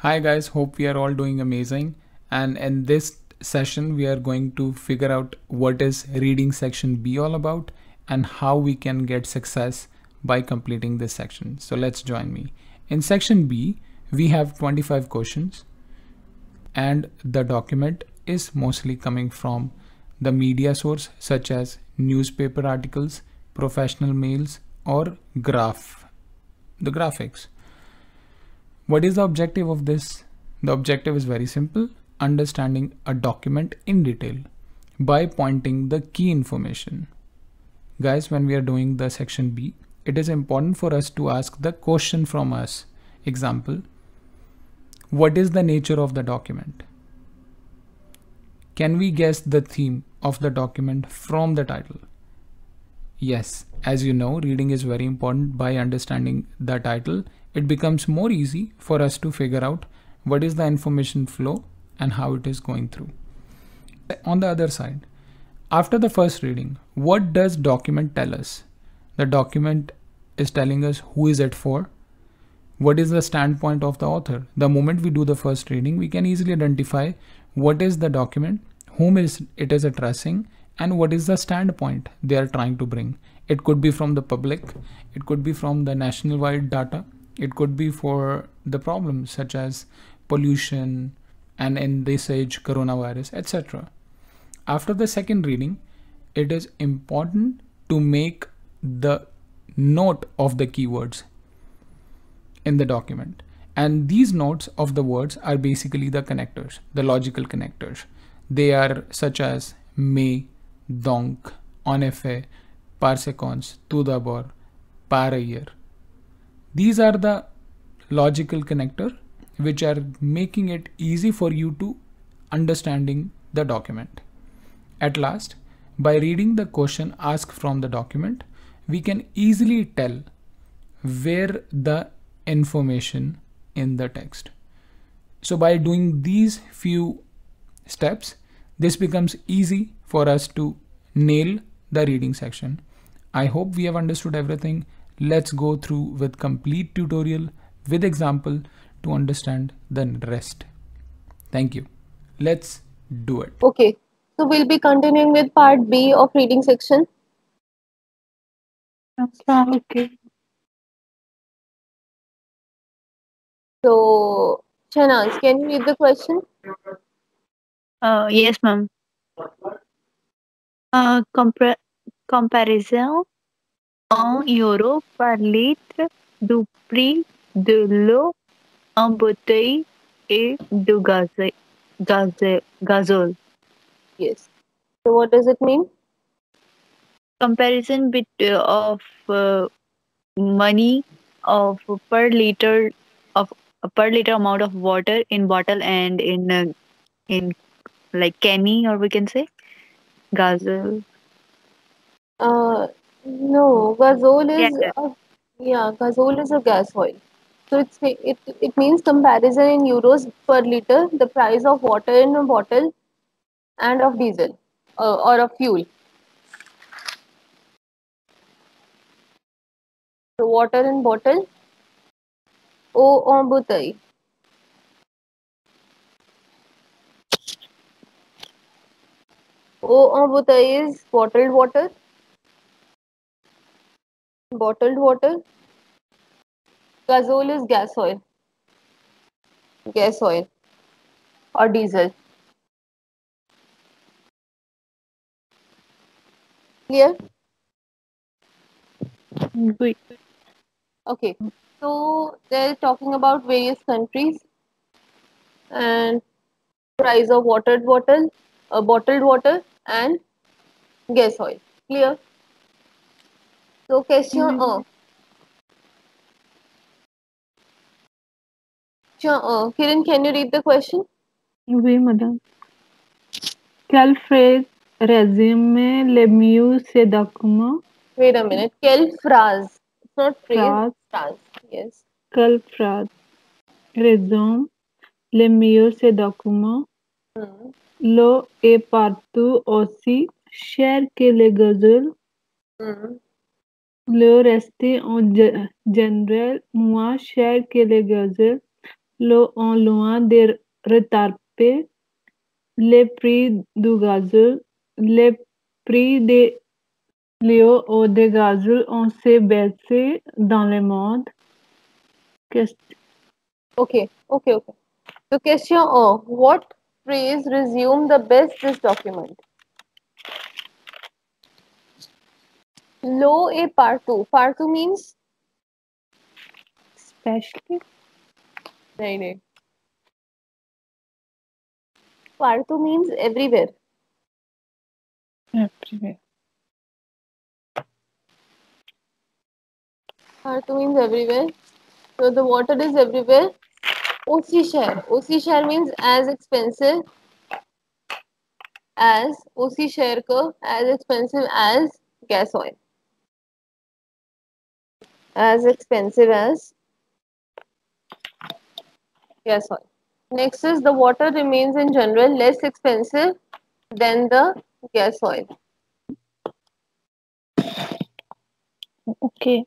Hi guys, hope we are all doing amazing. And in this session, we are going to figure out what is reading section B all about and how we can get success by completing this section. So let's join me. In section B, we have 25 questions and the document is mostly coming from the media source such as newspaper articles, professional mails or the graphics. What is the objective of this? The objective is very simple, understanding a document in detail by pointing the key information. Guys, when we are doing the section B, it is important for us to ask the question from us. Example, what is the nature of the document? Can we guess the theme of the document from the title? Yes, as you know, reading is very important. By understanding the title, it becomes more easy for us to figure out what is the information flow and how it is going through. On the other side, after the first reading, what does document tell us? The document is telling us who is it for, what is the standpoint of the author. The moment we do the first reading, we can easily identify what is the document, whom is it is addressing, and what is the standpoint they are trying to bring. It could be from the public, it could be from the national wide data, it could be for the problems such as pollution and in this age coronavirus, etc. After the second reading, it is important to make the note of the keywords in the document. And these notes of the words are basically the connectors, the logical connectors. They are such as may, donc, en effet, par séquence, tout d'abord, par ailleurs. These are the logical connector which are making it easy for you to understanding the document. At last, by reading the question asked from the document, we can easily tell where the information in the text. So by doing these few steps, this becomes easy for us to nail the reading section. I hope we have understood everything. Let's go through with complete tutorial with example to understand the rest. Thank you. Let's do it. Okay, so we'll be continuing with part B of reading section. Okay. So, Shanaz, can you read the question? Yes, ma'am. Comparison en euro par litre du prix de l'eau en bouteille et du gazole. Yes. So, what does it mean? Comparison of money of of per liter amount of water in bottle and in like canny, or we can say gazelle. No, gazole Yeah. is gazole is a gas oil. So it means comparison in euros per liter, the price of water in a bottle and of diesel or of fuel. So water in bottle, eau en bouteille. Eau en bouteille is bottled water. Bottled water. Gazole is gas oil or diesel. Clear? Good. Okay. So they're talking about various countries and price of bottled water and gas oil. Clear? So question 1. Kiran, can you read the question? Oui, madame. Quelle phrase résume le mieux ce document? Wait a minute. Quelle phrase? It's not phrase, Phrase. phrase. Yes. Quelle phrase résume le mieux ce document? Hmm. L'eau est partout aussi chère que le gazole. Hmm. L'eau reste en général moins chère que le gazole l'eau en loin de retarder le prix du gazole. Le prix de l'eau ou de gazole ont se baissé dans le monde. Okay. So question O. What phrase resume the best this document? Lo e partu. Partu means Especially. no. Partu means everywhere. Everywhere. Partu means everywhere. So the water is everywhere. OC share. OC share means as expensive as OC share ko as expensive as gas oil. As expensive as gas oil. Next is the water remains in general less expensive than the gas oil. Okay.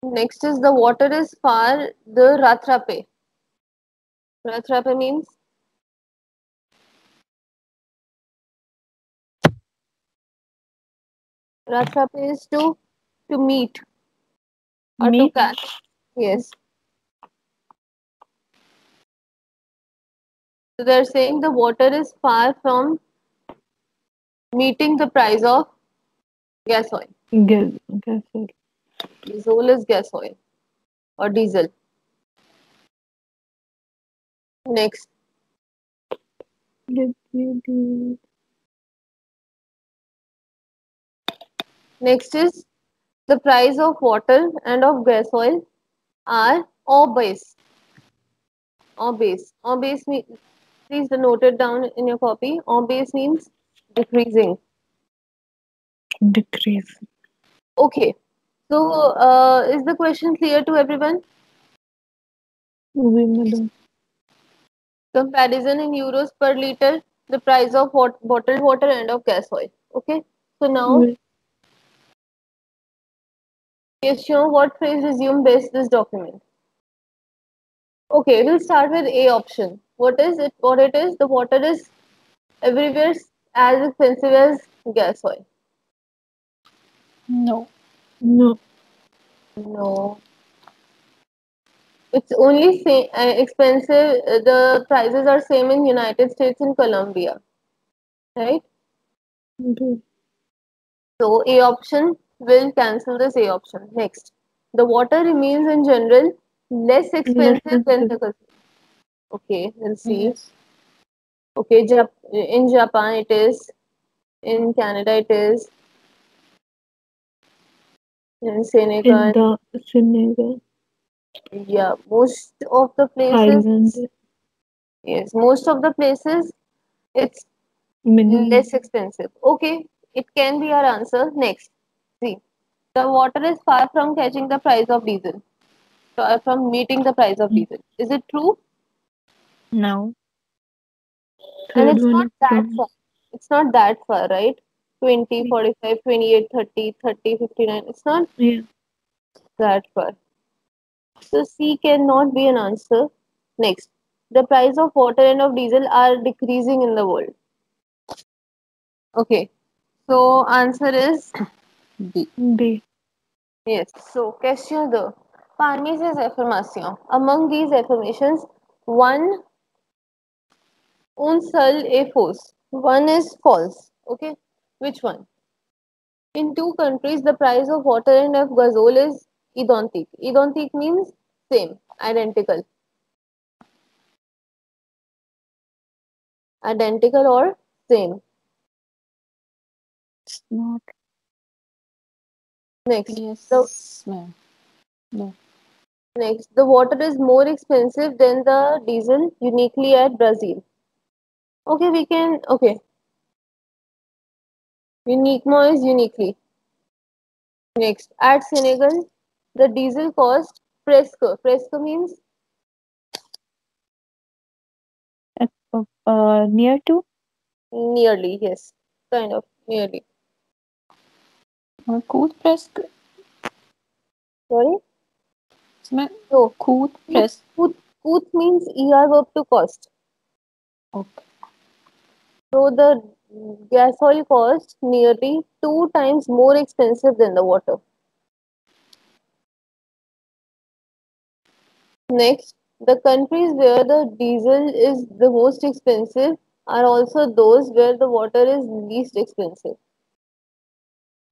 Next is the water is far the Ratrape. Ratrape means Ratrape is to meet or to Meat. catch. Yes. So they're saying the water is far from meeting the price of gas oil. Gasol. Diesel is gas oil or diesel. Next, next is the price of water and of gas oil are or base. Or base. Or base means, please note it down in your copy. Or base means decreasing. Decrease. Okay. So, is the question clear to everyone? Oui, madam. Comparison in euros per liter, the price of bottled water and of gas oil. Okay. So now, Oui. question: what phrase resume best this document? Okay, we'll start with A option. What is it? What it is? The water is everywhere as expensive as gas oil. No. No. No. It's only expensive. The prices are same in United States and Colombia, right? Okay. So A option will cancel this A option. Next, the water remains in general less Less expensive than expensive. the. Okay, we'll see. Yes. Okay, in Japan it is. In Canada it is. In In Senegal, the Senegal yeah, most of the places, island, yes, most of the places it's minimum. less expensive. Okay, it can be our answer. Next, see, the water is far from catching the price of diesel, far from meeting the price of diesel. Is it true? No. And Third it's one not is that from far. It's not that far, right? 20, 45, 28, 30, 30, 59. It's not yeah. that far. So C cannot be an answer. Next, the price of water and of diesel are decreasing in the world. Okay, so answer is D. B. Yes. So question 2. Parmi ces affirmations. Among these affirmations, one seul est fausse. One is false. Okay. Which one? In two countries, the price of water and of gasol is identique. Identique means same, identical. Identical or same. It's not. Next, Yes, ma'am. No. next, the water is more expensive than the diesel uniquely at Brazil. Okay, we can, okay. Uniquement is uniquely. Next, at Senegal, the diesel cost presque. Presque means Near to nearly, yes, kind of nearly. cool press. Sorry? इसमें No, cool food, press. food, Coût means ER verb to cost. Okay. So the gas oil costs nearly 2 times more expensive than the water. Next, the countries where the diesel is the most expensive are also those where the water is least expensive.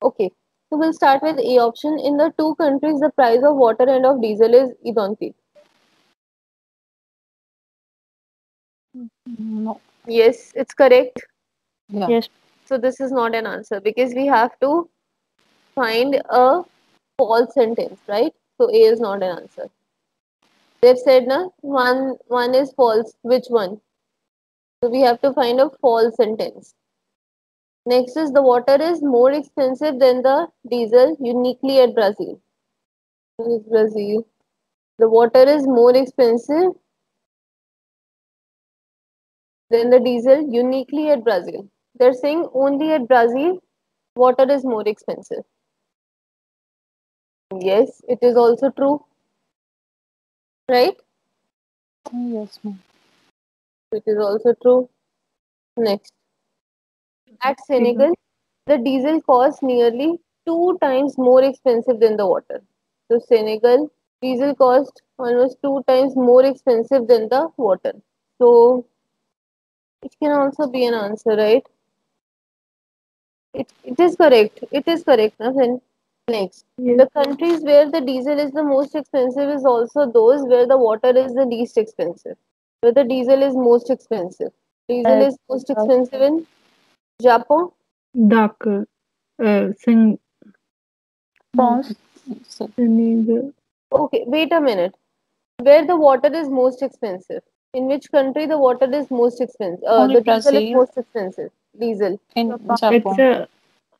Okay, so we'll start with A option. In the two countries, the price of water and of diesel is identical. No. Yes, it's correct. Yeah. Yes. So this is not an answer because we have to find a false sentence, right? So A is not an answer. They've said na one is false. Which one? So we have to find a false sentence. Next is the water is more expensive than the diesel uniquely at Brazil. Where is Brazil? The water is more expensive than the diesel uniquely at Brazil. They're saying only at Brazil water is more expensive. Yes, it is also true, right? Yes, ma'am. It is also true. Next, at Senegal, the diesel costs nearly 2 times more expensive than the water. So Senegal, diesel cost almost 2 times more expensive than the water. So it can also be an answer, right? It is correct. It is correct, Nafin. Next, Yes. the countries where the diesel is the most expensive is also those where the water is the least expensive. Where the diesel is most expensive. Diesel is most expensive in Japan. Dhaka, France. Senegal, Okay, wait a minute. Where the water is most expensive? In which country the water is most expensive? Only The diesel is Brazil. most expensive. Diesel. In it's Japan.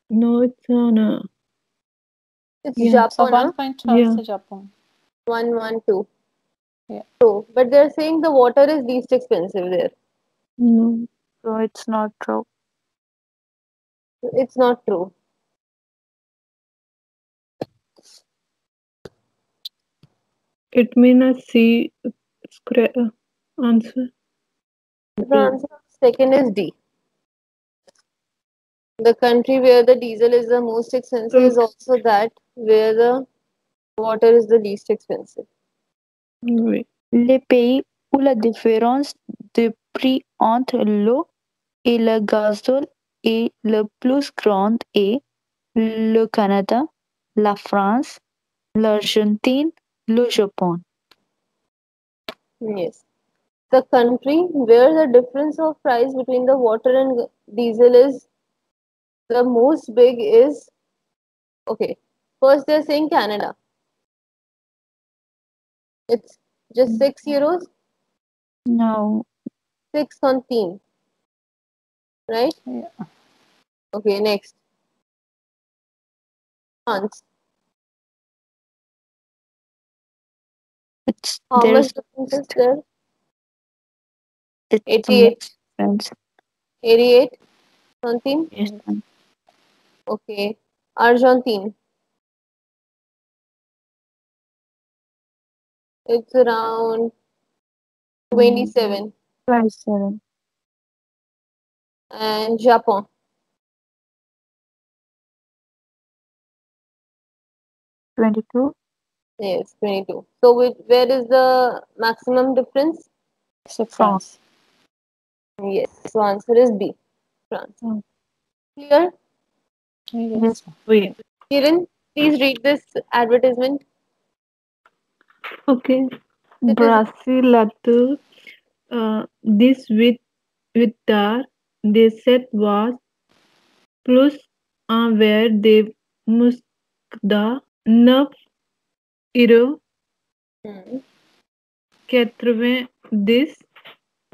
no, it's on It's Yeah. So Japan, one huh? point Yeah. to Japan. 112. Yeah. So, but they're saying the water is least expensive there. No, So it's not true. It's not true. it may not see answer. The answer second is D. The country where the diesel is the most expensive is Okay. also that where the water is the least expensive. Wait. Les pays où la différence de prix entre l'eau et le gazole est le plus grande est le Canada, la France, l'Argentine, le Japon. Yes. The country where the difference of price between the water and diesel is the most big is, okay, first they're saying Canada. It's just 6 euros, No, 6 centime, right? Yeah. Okay, next. France. it's How much there's difference is there? it's 88, most expensive. 88 centime. Yes, ma'am. Okay. Argentine. It's around 27. 27, And Japan. 22. Yes, 22. So where is the maximum difference? So France. Yes. So answer is B. France. Mm. Clear? Yes. Wait. Kiran, please read this advertisement. Okay. It is Brasileiro. This with the set was plus un verre de muscada 9 € Hmm. 90.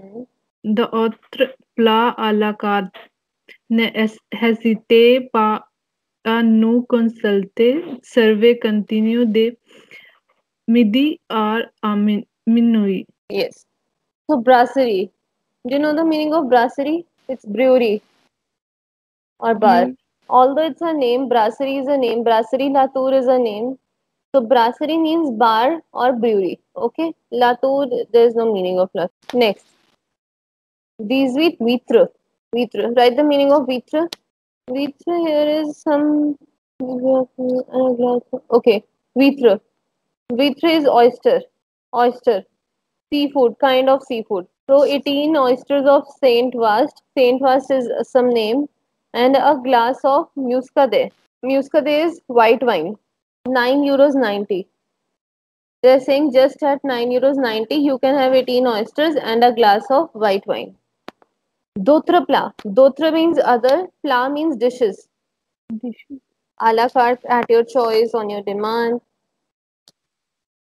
Hmm. D'autres plats à la carte. Ne hésitez pas à nous consulter. Survey continue de midi à minuit. Yes. So brasserie. Do you know the meaning of brasserie? It's brewery or bar. Yeah. Although it's a name, brasserie is a name, brasserie Latour is a name. So brasserie means bar or brewery. Okay. Latour, there is no meaning of Latour. Next. 18 vitre. Vitre. Write the meaning of vitre. Vitre here is some. Okay. Vitre. Vitre is oyster. Oyster. Seafood. Kind of seafood. So 18 oysters of Saint Vast. Saint Vast is some name. And a glass of muscadet. Muscadet is white wine. 9 euros 90. They're saying just at 9 euros 90 you can have 18 oysters and a glass of white wine. Dotra pla. Dotra means other, pla means dishes. Dishes. A la carte at your choice, on your demand.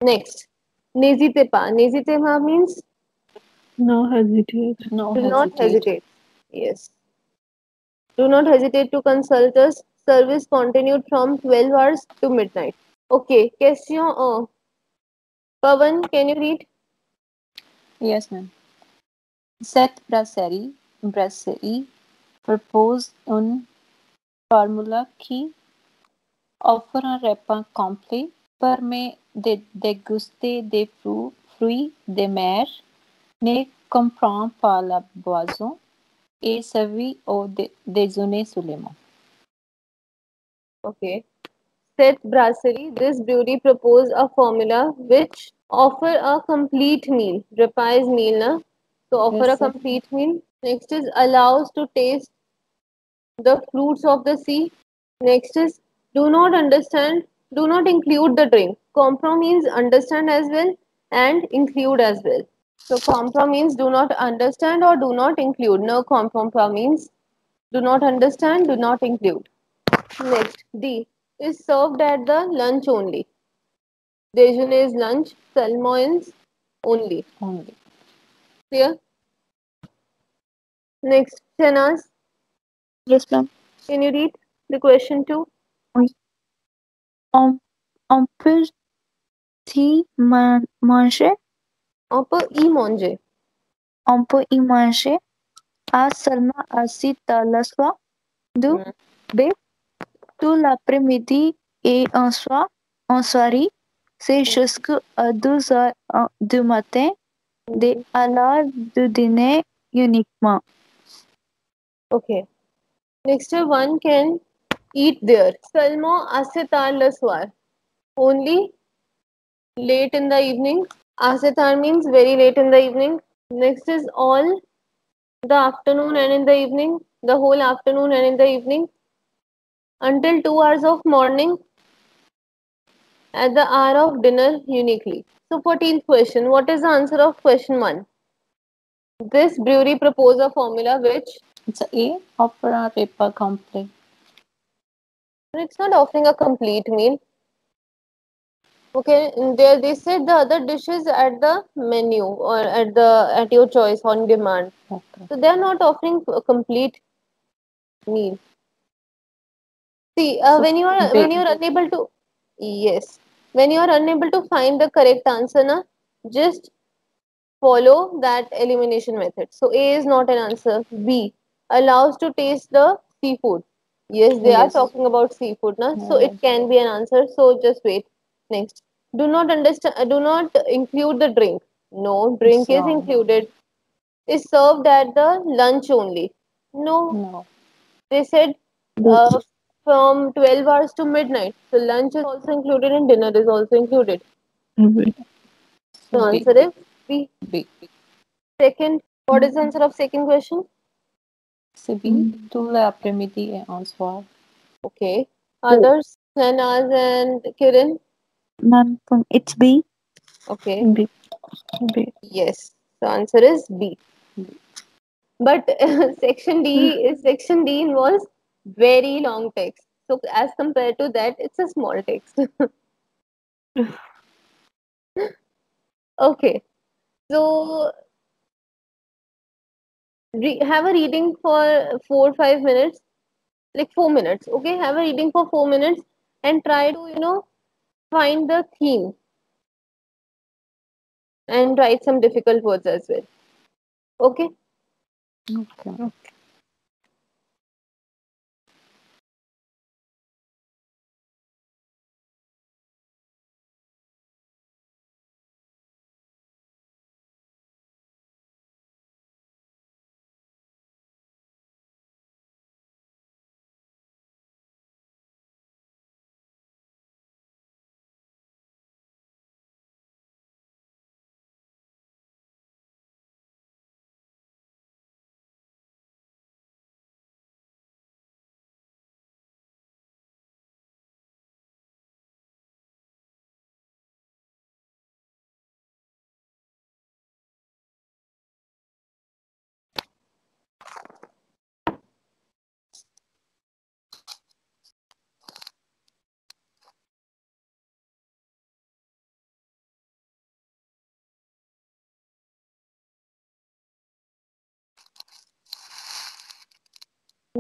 Next. Nezitepa. Nezitepa means No hesitate. No do not hesitate. hesitate. Yes. Do not hesitate to consult us. Service continued from 12 hours to midnight. Okay. Question. Pavan, can you read? Yes, ma'am. Cette brasserie propose une formule qui offre un repas complet, permet de déguster des fruits de mer, ne comprend pas la boisson et servit au déjeuner seulement. Okay. Set Brasserie, this brewery propose a formula which offer a complete meal. Reprise meal, na? So offer Yes, a sir. complete meal. Next is allows to taste the fruits of the sea. Next is do not understand, do not include the drink. Comprom means understand as well and include as well. So comprom means do not understand or do not include. No comprom means do not understand, do not include. Next, D is served at the lunch only. Déjeuner is lunch, salmons only. Only. Clear? Next, Shanaz, Yes, ma'am. can you read the question two? On, on peut y manger, On peut y manger. on peut y manger à seulement assis le soir, de Hmm. B, tout l'après-midi et en soirée, c'est jusqu'à 2 heures du matin, à l'heure du dîner uniquement. Okay. Next one can eat there. Seulement assez tard le soir. Only late in the evening. Assez tard means very late in the evening. Next is all the afternoon and in the evening. The whole afternoon and in the evening. Until 2 hours of morning at the hour of dinner uniquely. So 14th question. What is the answer of question 1? This brewery propose a formula which It's A, offer a repas complet. it's not offering a complete meal. Okay, and there they said the other dishes at the menu or at your choice on demand. Okay. So they are not offering a complete meal. See, So when you are unable to yes, when you are unable to find the correct answer, na, just follow that elimination method. So A is not an answer. B allows to taste the seafood. Yes, they are Yes. talking about seafood, na. So it Yes. can be an answer. So just wait. Next, do not understand. Do not include the drink. No, drink is So, included. Is served at the lunch only. No, no. they said uh, from 12 hours to midnight. So lunch is also included and dinner is also included. So So B. answer is B. B. Second, what is the answer of second question? C'est B. Tout l'après-midi et en soir. Okay. Others, Sanaz and Kiran. Ma'am, it's B. Okay. B. B. Yes. The answer is B. B. But section D involves very long text. So as compared to that, it's a small text. Okay. So have a reading for 4 5 minutes, like 4 minutes. Okay, have a reading for 4 minutes and try to find the theme and write some difficult words as well. Okay. Okay.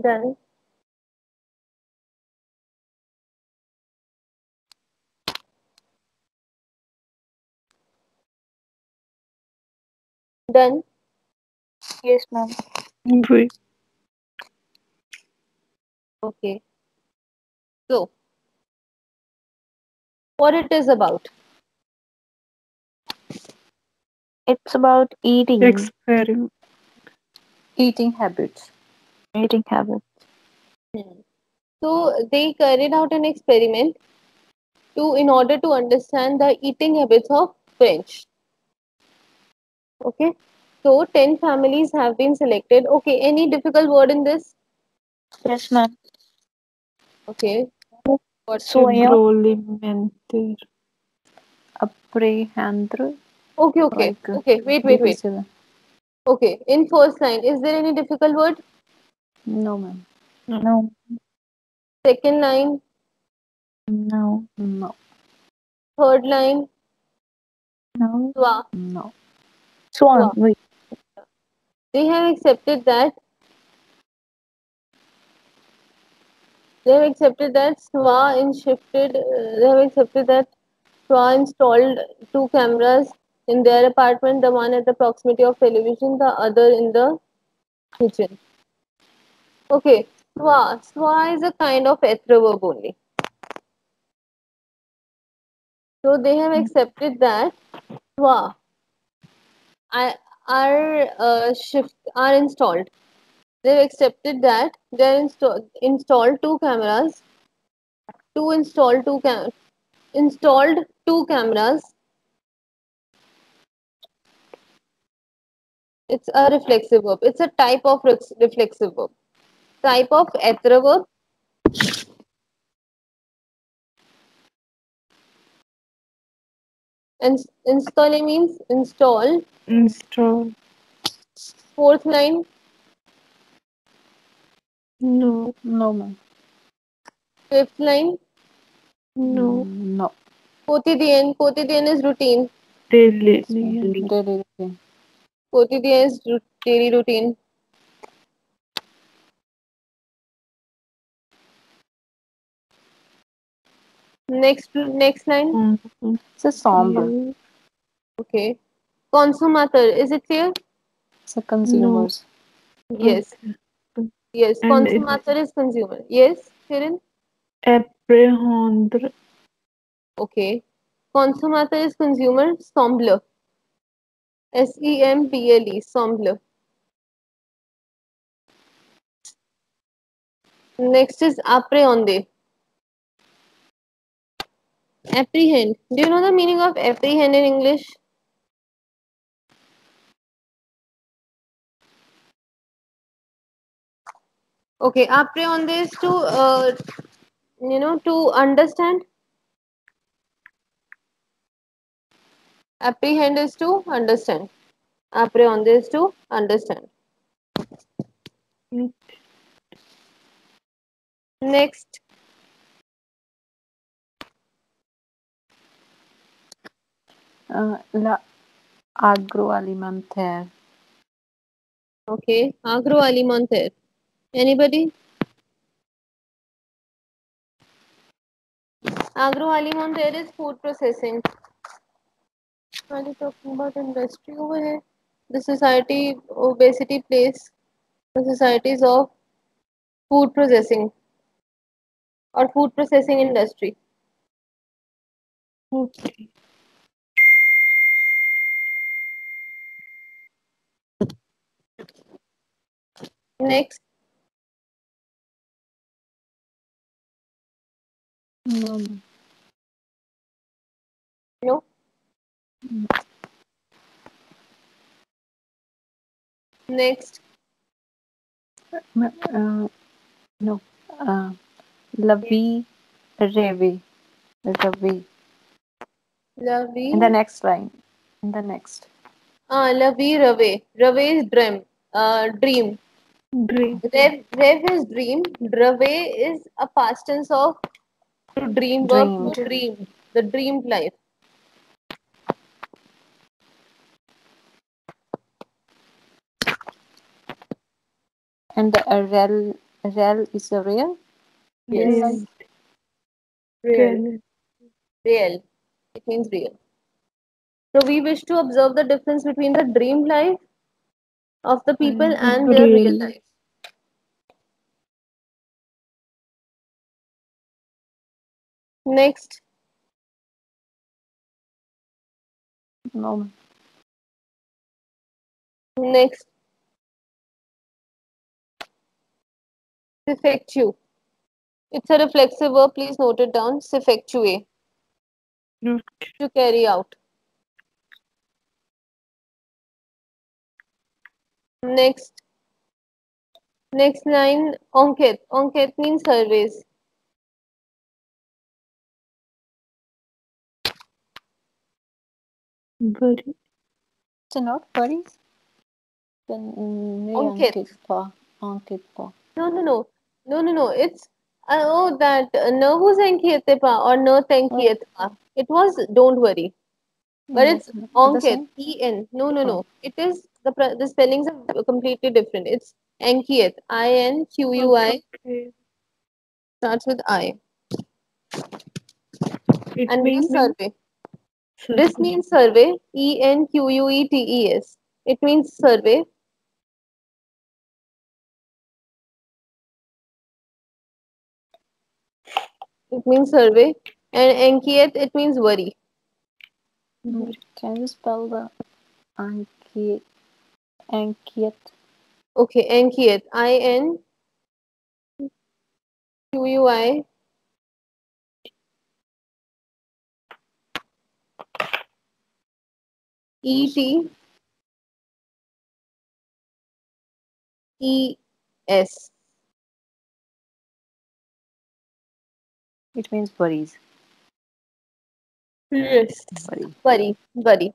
Done. Done. Yes, ma'am. Wait. Okay. So, what it is about? It's about eating. Experiment. Eating habits. Eating habits. Hmm. So, they carried out an experiment in order to understand the eating habits of French. Okay. So, 10 families have been selected. Okay. Any difficult word in this? Yes, ma'am. Okay. What? Soya, Agroalimentaire. apprehender, Okay. Okay. like Okay. Wait. difficile. Okay. In first line, is there any difficult word? No, ma'am. No, Second line, no, No, third line, no. swa. no. Swan. Swa. Wait. They have accepted that Swa in shifted. They have accepted that Swa installed two cameras in their apartment, the one at the proximity of television, the other in the kitchen. Okay, Swa is a kind of ether verb only. So they have accepted that Swa I- are installed. They've accepted that installed two cameras to installed two cameras. It's a reflexive verb. It's a type of reflexive verb. Type of ether verb. And install means install. Install. Fourth line, No. No, ma'am. fifth line. No. No. Quotidian. Quotidian is routine. Daily. Yes, ma'am. Daily routine. Quotidian is daily routine. Next line. It's a somber. You. Okay. Consumator. Is it clear? It's a No. consumers. Yes. Okay. Yes. And it Consumator is consumer. Yes, Kiran? apprehender. Okay. Consumator is consumer. Semble. Semble. Semble. Next is appréhender. Apprehend. Do you know the meaning of apprehend in English? Okay. Appréhender is to understand. Apprehend is to understand. Appréhender is to understand. Next. La agroalimentaire. Okay. Agroalimentaire. Anybody? Agroalimentaire is food processing. Are you talking about industry over here? The society obesity place. The societies of food processing or food processing industry. Okay. Next, No, ma'am. no. Next, No. Uh, La vie rêvée. Rêvée. la In the vie. next line. In the next. La vie rêve. Rêve is dream. Dream. Dream. Rêve is dream. Rêve is a past tense of to dream verb to Dreamed. dream. The dreamed life. And the rel Real is a real. Yes. Real Real. life. Real. Real. Real. It means real. So we wish to observe the difference between the dream life of the people and their real Real. life. Next, No. next, effectu. It's a reflexive verb. Please note it down. Effectuate. Mm. To carry out. Next, next line. Ankit. Ankit means surveys. Very. It's not worries. Then नहीं Ankit. अंकित था. अंकित था. No, no, no. No, no, no. It's oh that no who's Ankit pa or no Ankit pa. It was don't worry. But it's The Ankit. same. E-N. No, no, Oh. no. It is the spellings are completely different. It's Ankit. I-N-Q-U-I. Okay. Starts with I. It And this means survey. This survey. means survey. E-N-Q-U-E-T-E-S. It means survey. It means survey. And Ankit, it means worry. Can you spell the Ankit? Ankit. Okay, Ankit. I-N-Q-U-I. E-T-E-S. It means worries. Yes. Worry. Worry. Worry.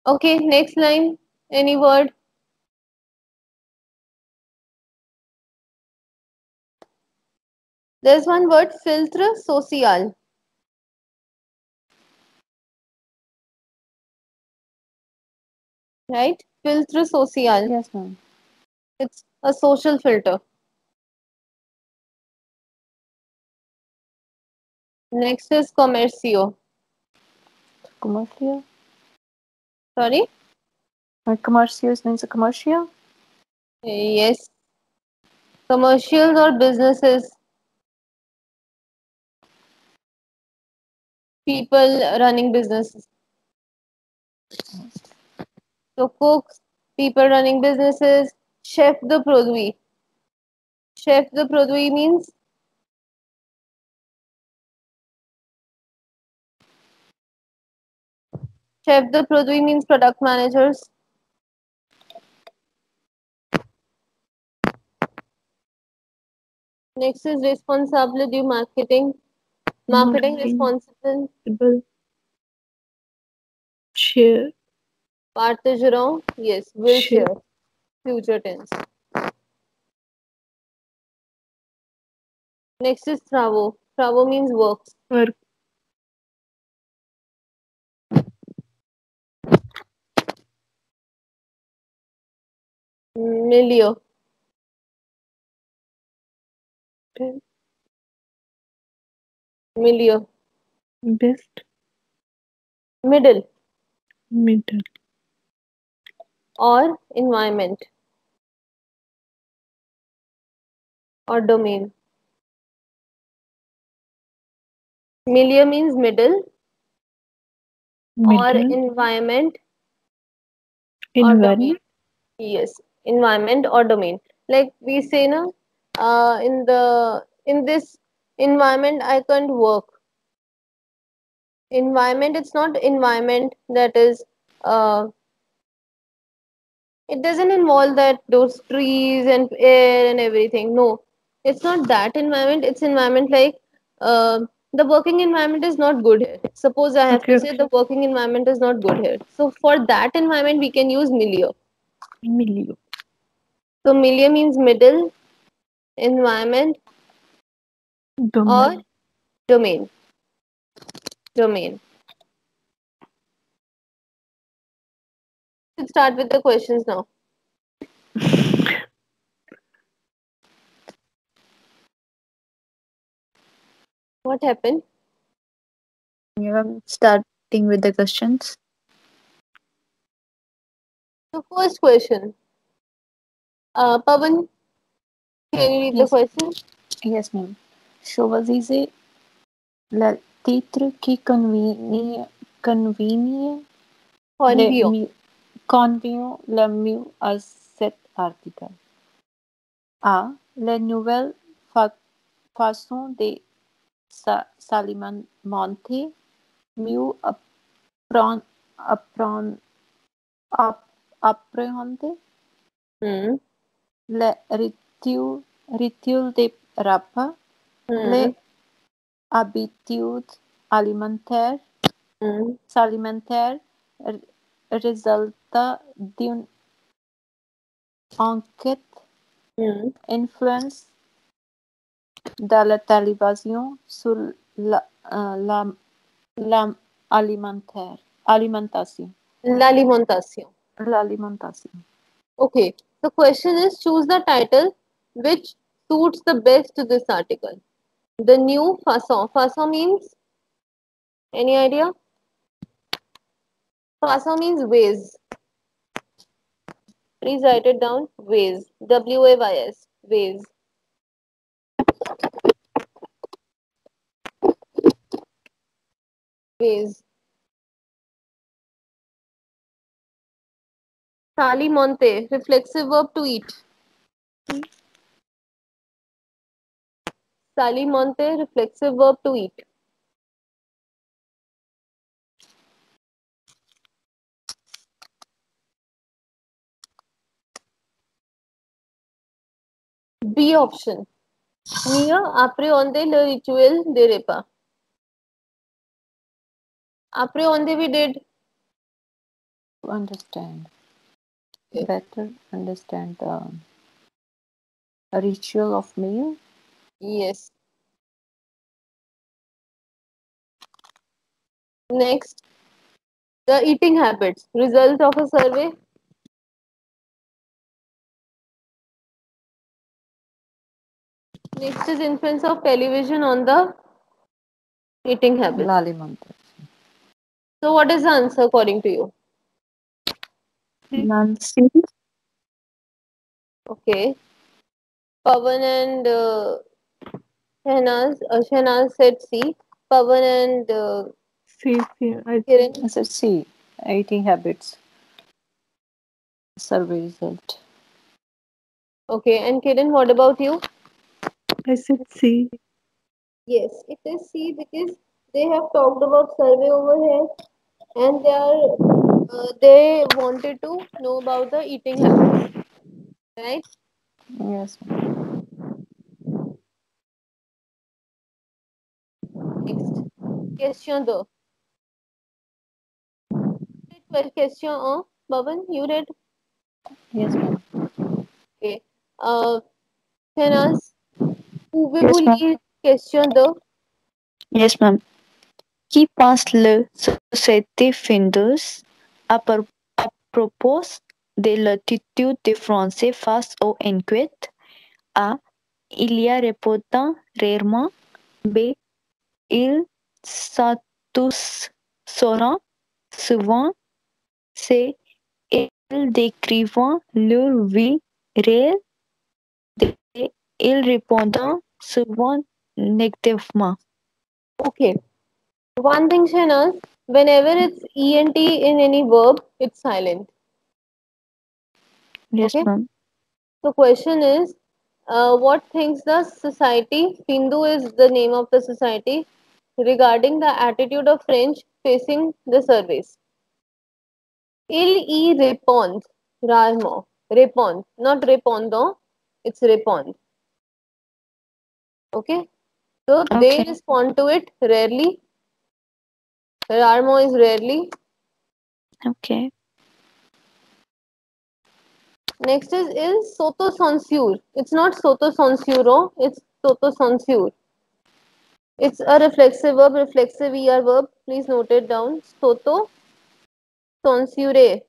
Okay, next line. Any word? There's one word, filtre social. Right? Filtre social. Yes, ma'am. It's a social filter. Next is comercio. Commercial. Sorry? Commercial means a commercial. Yes. Commercials or businesses. People running businesses. So cooks, people running businesses. Chef de produit. Chef de produit means chef de produit means product managers. Next is responsable du marketing. Marketing Marketing. responsible. Share. Partageront. Yes, will Share. share. Future tense. Next is travo. Travo means works. Work. Milieu. Milieu. Best. Middle Middle. or environment or domain. Milieu means middle or Middle. environment or domain. Environment. Yes, environment or domain. Like we say now, in this environment I can't work. Environment, it's not environment that is it doesn't involve that those trees and air and everything. No, it's not that environment. It's environment like the working environment is not good here. Suppose I have Okay. to say the working environment is not good here. So for that environment, we can use milieu. Milieu. So milieu means middle, environment, or Domain. domain. Domain. Let's start with the questions now. What happened? I'm starting with the questions. The first question. Pavan, can you read the Yes, question? yes, ma'am. Choisissez le titre qui convient le Convio. mieux, convient le mieux à cet article. A. Les nouvelles façons de s'alimenter, mieux apprendre, appréhender Hmm. les rituels de repas, Hmm. les habitudes alimentaires, Hmm. s'alimentaire résultat d'une enquête, Hmm. influence de la télévision sur la, la alimentation. L'alimentation. L'alimentation. Okay. The question is choose the title which suits the best to this article. The new façon. Façon means any idea? Façon means ways. Please write it down. Ways. Ways. Ways. Ways. Salimonte. Reflexive verb to eat. Salimonte. Reflexive verb to eat. B option. Mia appréhender le rituel de repas. Appréhender we did. To understand, Okay. better understand the ritual of meal. Yes. Next, the eating habits. Result of a survey. Next is influence of television on the eating habits. L'alimentation. So, what is the answer according to you? Nancy. Okay. Pavan and Shehnaz said C. Pavan and See, I Kiran. I said C. Eating habits survey result. Okay. And Kiran, what about you? said C. Yes, it is C because they have talked about survey over here and they wanted to know about the eating habits, right? Yes. Next, question 2. Question 1. Bhavan, you read? Yes, ma'am. Okay. Uh, Shehnaz, Yes, pouvez-vous ma'am. lire question 2? Yes, ma'am. Qui pense le société Findus à propos de l'attitude des Français face aux enquêtes? A. Il y a répondant rarement. B. Ils s'autosauront souvent. C. Ils décrivent leur vie réelle. D. Ils répondent souvent négativement. Okay. One thing, Shehnaz, whenever it's ENT in any verb, it's silent. Yes, Okay. ma'am. So, question is, what thinks the society? Hindu is the name of the society regarding the attitude of French facing the surveys. Il y répond rarement. Répond, not répondant, it's répond. Okay, so they Okay. respond to it rarely. Rarement is rarely. Okay. Next is il s'auto-censure. It's not s'auto-censuro, it's s'auto-censure. It's a reflexive verb, reflexive ER verb. Please note it down. S'auto-censure.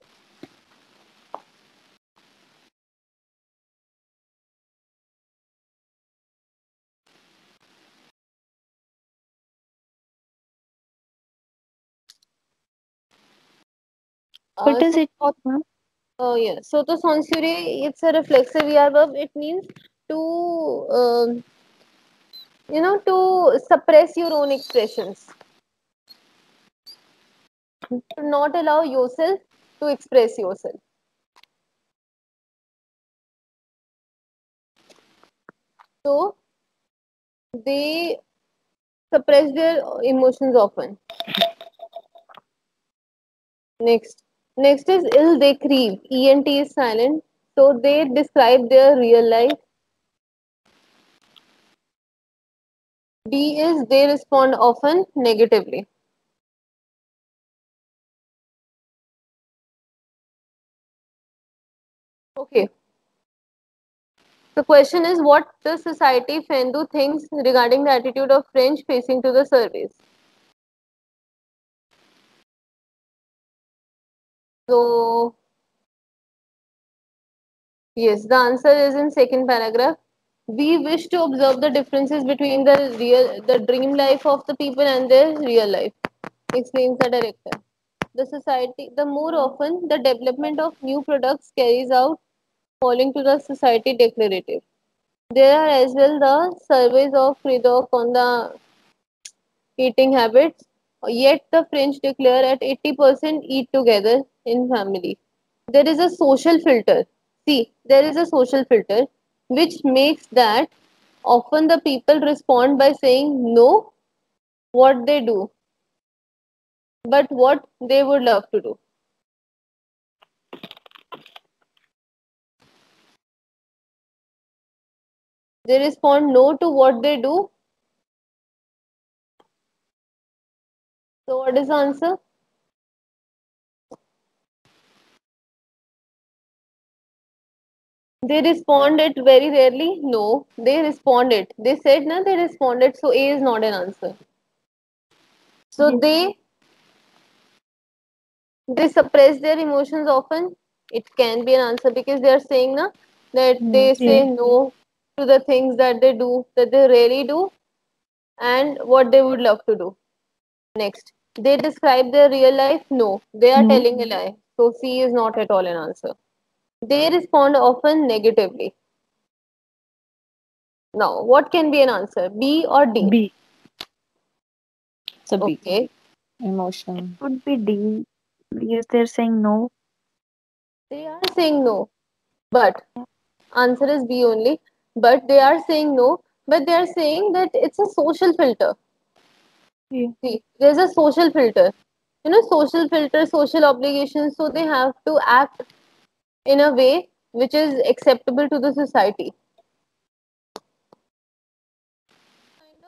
What does it So, mean? yeah. So to censure, it's a reflexive ER verb. It means to, to suppress your own expressions, to not allow yourself to express yourself. So they suppress their emotions often. Next. Next is ill they crave. ENT is silent. So they describe their real life. D is they respond often negatively. Okay. The question is what the society Fendu thinks regarding the attitude of French facing to the surveys. So yes, the answer is in second paragraph. We wish to observe the differences between the dream life of the people and their real life, explains the director. The society, the more often the development of new products carries out falling to the society declarative. There are as well the surveys of Friedrich on the eating habits, yet the French declare at 80% eat together in family. There is a social filter. See, there is a social filter which makes that often the people respond by saying no what they do, but what they would love to do. They respond no to what they do. So what is the answer? They responded very rarely. No, they responded. They said no, they responded. So A is not an answer. So Yes. they suppress their emotions often. It can be an answer because they are saying na, that they say Yes. no to the things that they do, that they really do, and what they would love to do. Next, they describe their real life. No, they are No. telling a lie. So C is not at all an answer. They respond often negatively. Now, what can be an answer? B or D? B. So B. Okay. Emotion. Would be D because they're saying no. They are saying no, but answer is B only. But they are saying no, but they are saying that it's a social filter. Yeah. See, there's a social filter. Social filter, social obligations. So they have to act in a way which is acceptable to the society. Kind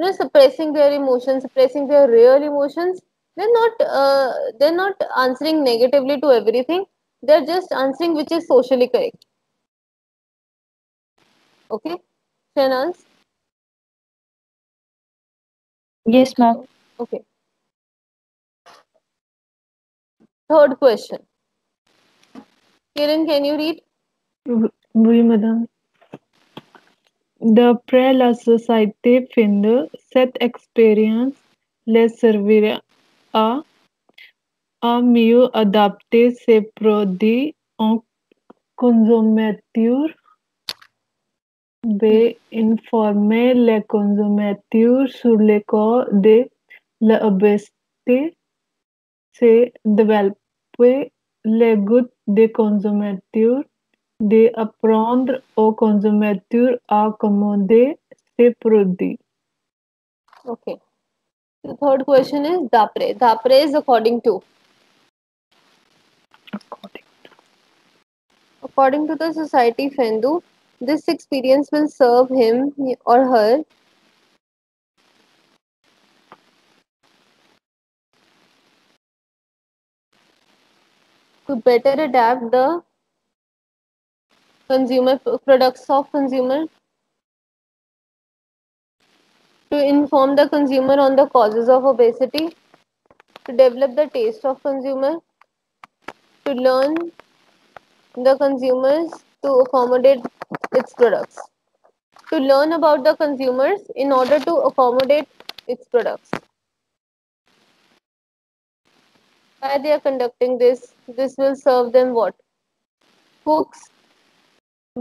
of, suppressing their emotions, suppressing their real emotions. They're not answering negatively to everything. They're just answering which is socially correct. Okay, Shanaz? Yes, ma'am. Okay. Third question. Kiran, can you read? Oui, madame. D'après la société finde, cette expérience les servira à mieux adapter ces produits en consommateur B. Informer les consommateurs sur les causes de l'obésité. C. Développer les goûts des consommateurs. D. Apprendre aux consommateurs à commander ces produits. Okay. The third question is Dapre. Dapre is according to. According to the society Fendu, this experience will serve him or her to better adapt the consumer products of consumer, to inform the consumer on the causes of obesity, to develop the taste of consumer, to learn the consumers to accommodate its products, to learn about the consumers in order to accommodate its products. Why they are conducting this? This will serve them what? Cooks,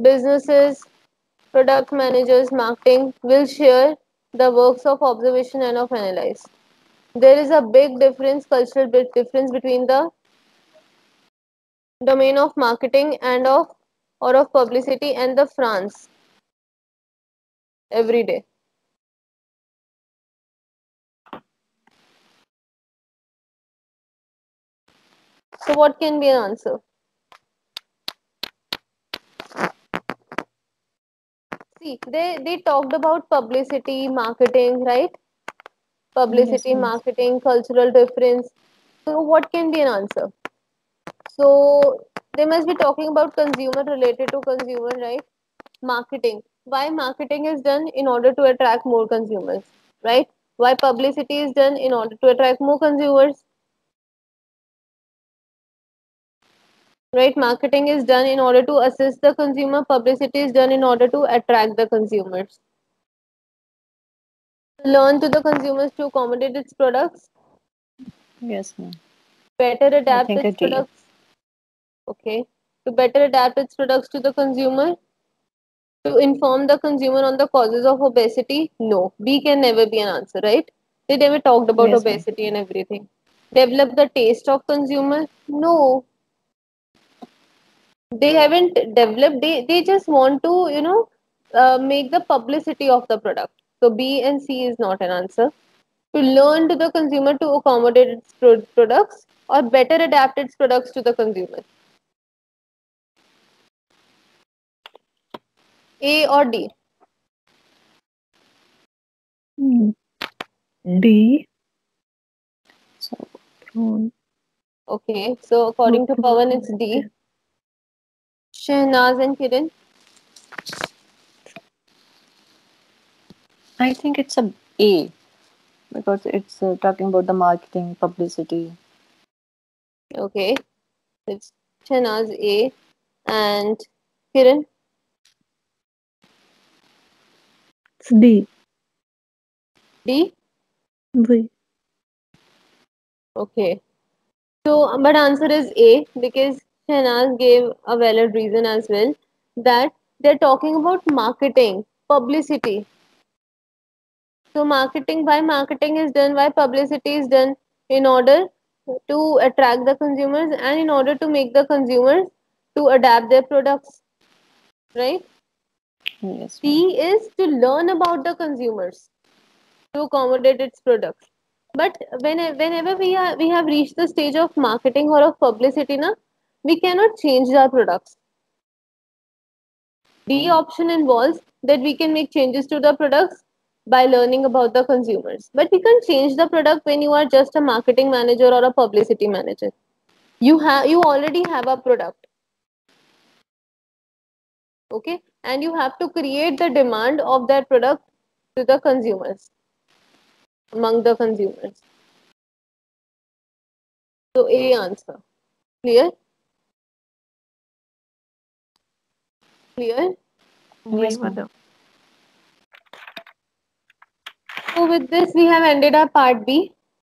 businesses, product managers, marketing will share the works of observation and of analyze. There is a big difference, cultural big difference between the domain of marketing and of or of publicity and the France every day. So what can be an answer? See, they talked about publicity, marketing, right? Yes, Publicity, miss. marketing, cultural difference. So what can be an answer? So they must be talking about consumer related to consumer, right? Marketing. Why marketing is done in order to attract more consumers, right? Why publicity is done in order to attract more consumers, right? Marketing is done in order to assist the consumer. Publicity is done in order to attract the consumers. Learn to the consumers to accommodate its products, Yes, ma'am. better I adapt think a its D. products. Okay, to better adapt its products to the consumer, to inform the consumer on the causes of obesity. No, B can never be an answer, right? They never talked about Yes, ma'am. obesity and everything. Develop the taste of consumer. No, they haven't developed. They just want to make the publicity of the product. So B and C is not an answer. To learn to the consumer to accommodate its products or better adapt its products to the consumer. A or D? Hmm. D. So Pro- Okay, so according to Pawan, it's D. Shehnaz and Kiran. I think it's a A because it's talking about the marketing, publicity. Okay, it's Shehnaz A and Kiran It's D. D. V. Okay, so but answer is A because Shehnaz gave a valid reason as well that they're talking about marketing, publicity. So marketing, why marketing is done, why publicity is done in order to attract the consumers and in order to make the consumers to adapt their products, right? Yes, ma'am. C is to learn about the consumers to accommodate its products. But whenever we have reached the stage of marketing or of publicity, na, we cannot change our products. D option involves that we can make changes to the products by learning about the consumers. But we can't change the product when you are just a marketing manager or a publicity manager. You already have a product, okay? And you have to create the demand of that product to the consumers, among the consumers. So A answer. Clear? Clear? वही Yes, ma'am. मतलब So with this we have ended our part B.